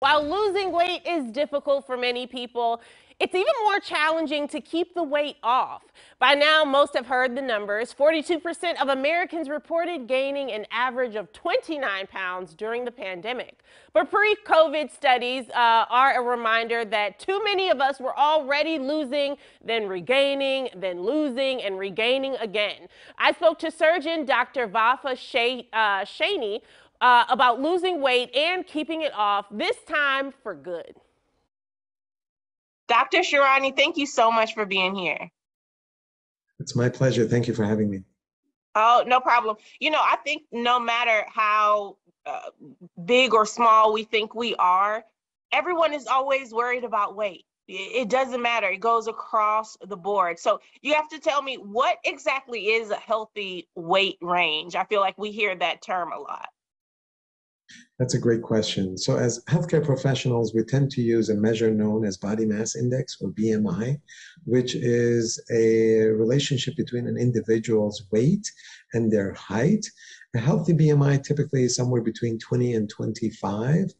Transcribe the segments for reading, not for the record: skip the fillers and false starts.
While losing weight is difficult for many people, it's even more challenging to keep the weight off. By now, most have heard the numbers. 42% of Americans reported gaining an average of 29 pounds during the pandemic. But pre-COVID studies are a reminder that too many of us were already losing, then regaining, then losing and regaining again. I spoke to surgeon Dr. Vafa Shaney about losing weight and keeping it off, this time for good. Dr. Shirani, thank you so much for being here. It's my pleasure. Thank you for having me. Oh, no problem. I think no matter how big or small we think we are, everyone is always worried about weight. It doesn't matter. It goes across the board. So you have to tell me, what exactly is a healthy weight range? I feel like we hear that term a lot. That's a great question. So as healthcare professionals, we tend to use a measure known as body mass index, or BMI, which is a relationship between an individual's weight and their height. A healthy BMI typically is somewhere between 20 and 25.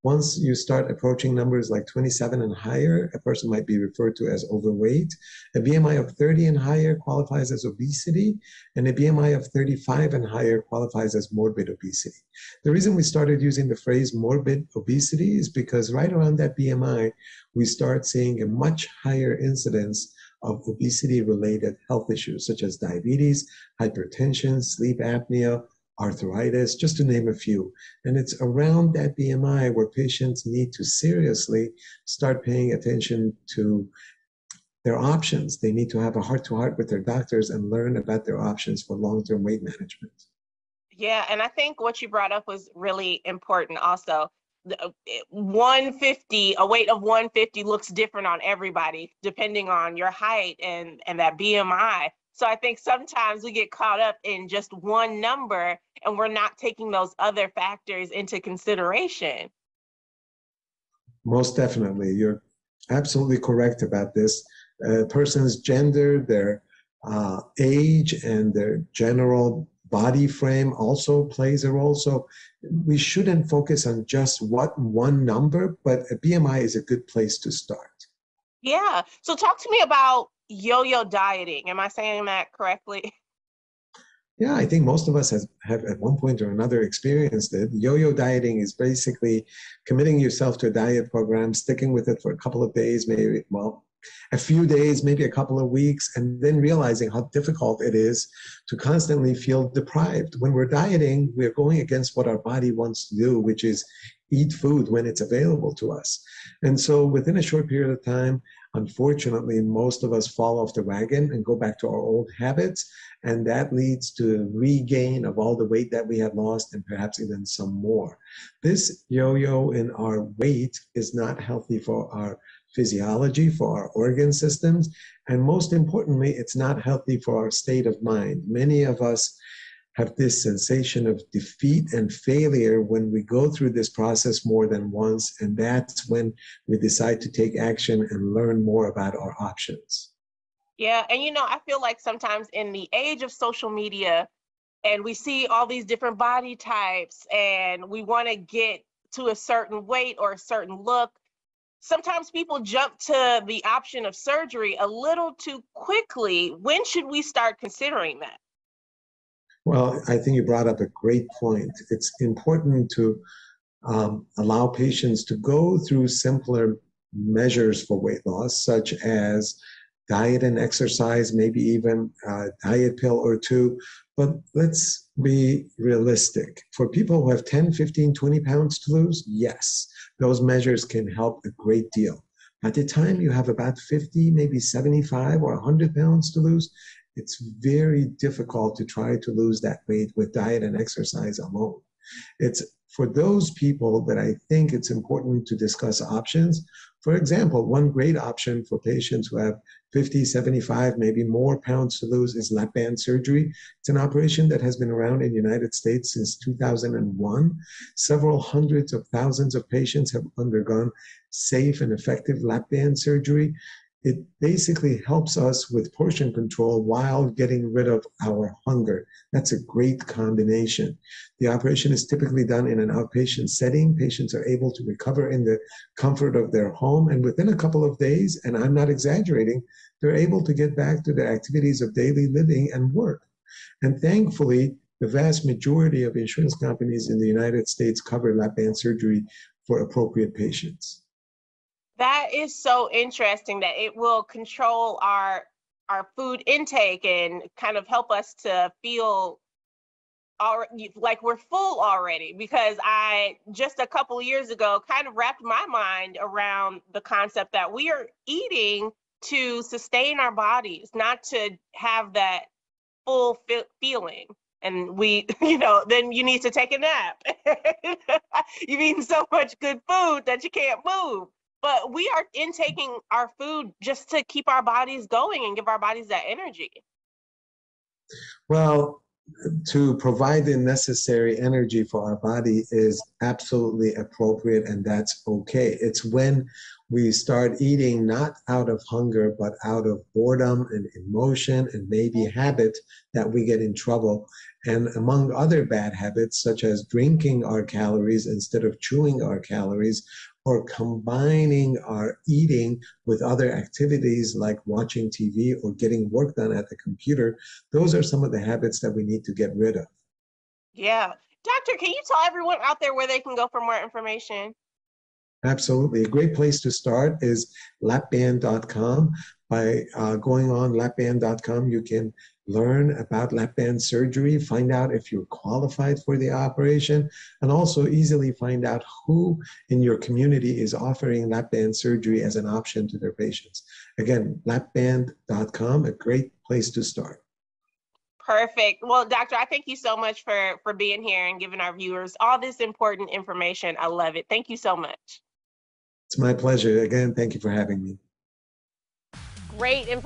Once you start approaching numbers like 27 and higher, a person might be referred to as overweight. A BMI of 30 and higher qualifies as obesity, and a BMI of 35 and higher qualifies as morbid obesity. The reason we started using the phrase morbid obesity is because right around that BMI, we start seeing a much higher incidence of obesity-related health issues, such as diabetes, hypertension, sleep apnea, arthritis, just to name a few. And it's around that BMI where patients need to seriously start paying attention to their options. They need to have a heart-to-heart with their doctors and learn about their options for long-term weight management. Yeah, and I think what you brought up was really important also. 150, a weight of 150 looks different on everybody, depending on your height and that BMI. So I think sometimes we get caught up in just one number and we're not taking those other factors into consideration. Most definitely. You're absolutely correct about this. A person's gender, their age, and their general body frame also plays a role. So we shouldn't focus on just one number, but a BMI is a good place to start. Yeah. So talk to me about yo-yo dieting. Am I saying that correctly? Yeah, I think most of us have at one point or another experienced it. Yo-yo dieting is basically committing yourself to a diet program, sticking with it for a couple of days, maybe, well, a few days, maybe a couple of weeks, and then realizing how difficult it is to constantly feel deprived. When we're dieting, we're going against what our body wants to do, which is eat food when it's available to us. And so within a short period of time, unfortunately, most of us fall off the wagon and go back to our old habits. And that leads to regain of all the weight that we had lost and perhaps even some more. This yo-yo in our weight is not healthy for our physiology, for our organ systems, and most importantly, it's not healthy for our state of mind. Many of us have this sensation of defeat and failure when we go through this process more than once, and that's when we decide to take action and learn more about our options. Yeah, and I feel like sometimes in the age of social media, and we see all these different body types, and we want to get to a certain weight or a certain look, sometimes people jump to the option of surgery a little too quickly. When should we start considering that? Well, I think you brought up a great point. It's important to allow patients to go through simpler measures for weight loss, such as diet and exercise, maybe even a diet pill or two. But let's be realistic. For people who have 10, 15, 20 pounds to lose, yes, those measures can help a great deal. By the time you have about 50, maybe 75 or 100 pounds to lose, it's very difficult to try to lose that weight with diet and exercise alone. It's for those people that I think it's important to discuss options. For example, one great option for patients who have 50, 75, maybe more pounds to lose is lap band surgery. It's an operation that has been around in the United States since 2001. Several hundreds of thousands of patients have undergone safe and effective lap band surgery. it basically helps us with portion control while getting rid of our hunger. That's a great combination. The operation is typically done in an outpatient setting. Patients are able to recover in the comfort of their home, and within a couple of days, and I'm not exaggerating, they're able to get back to their activities of daily living and work. And thankfully, the vast majority of insurance companies in the United States cover lap band surgery for appropriate patients. That is so interesting that it will control our food intake and kind of help us to feel like we're full already, because I just a couple of years ago kind of wrapped my mind around the concept that we are eating to sustain our bodies, not to have that full feeling. And we, then you need to take a nap. You've eaten so much good food that you can't move. But we are intaking our food just to keep our bodies going and give our bodies that energy. Well, to provide the necessary energy for our body is absolutely appropriate, and that's okay. It's when we start eating not out of hunger, but out of boredom and emotion and maybe habit that we get in trouble. And among other bad habits, such as drinking our calories instead of chewing our calories, or combining our eating with other activities like watching TV or getting work done at the computer, those are some of the habits that we need to get rid of. Yeah. Doctor, can you tell everyone out there where they can go for more information? Absolutely. A great place to start is lapband.com. By going on lapband.com, you can learn about lap band surgery, find out if you're qualified for the operation, and also easily find out who in your community is offering lap band surgery as an option to their patients. Again, lapband.com, a great place to start. Perfect. Well, doctor, I thank you so much for being here and giving our viewers all this important information. I love it. Thank you so much. It's my pleasure. Again, thank you for having me. Great information.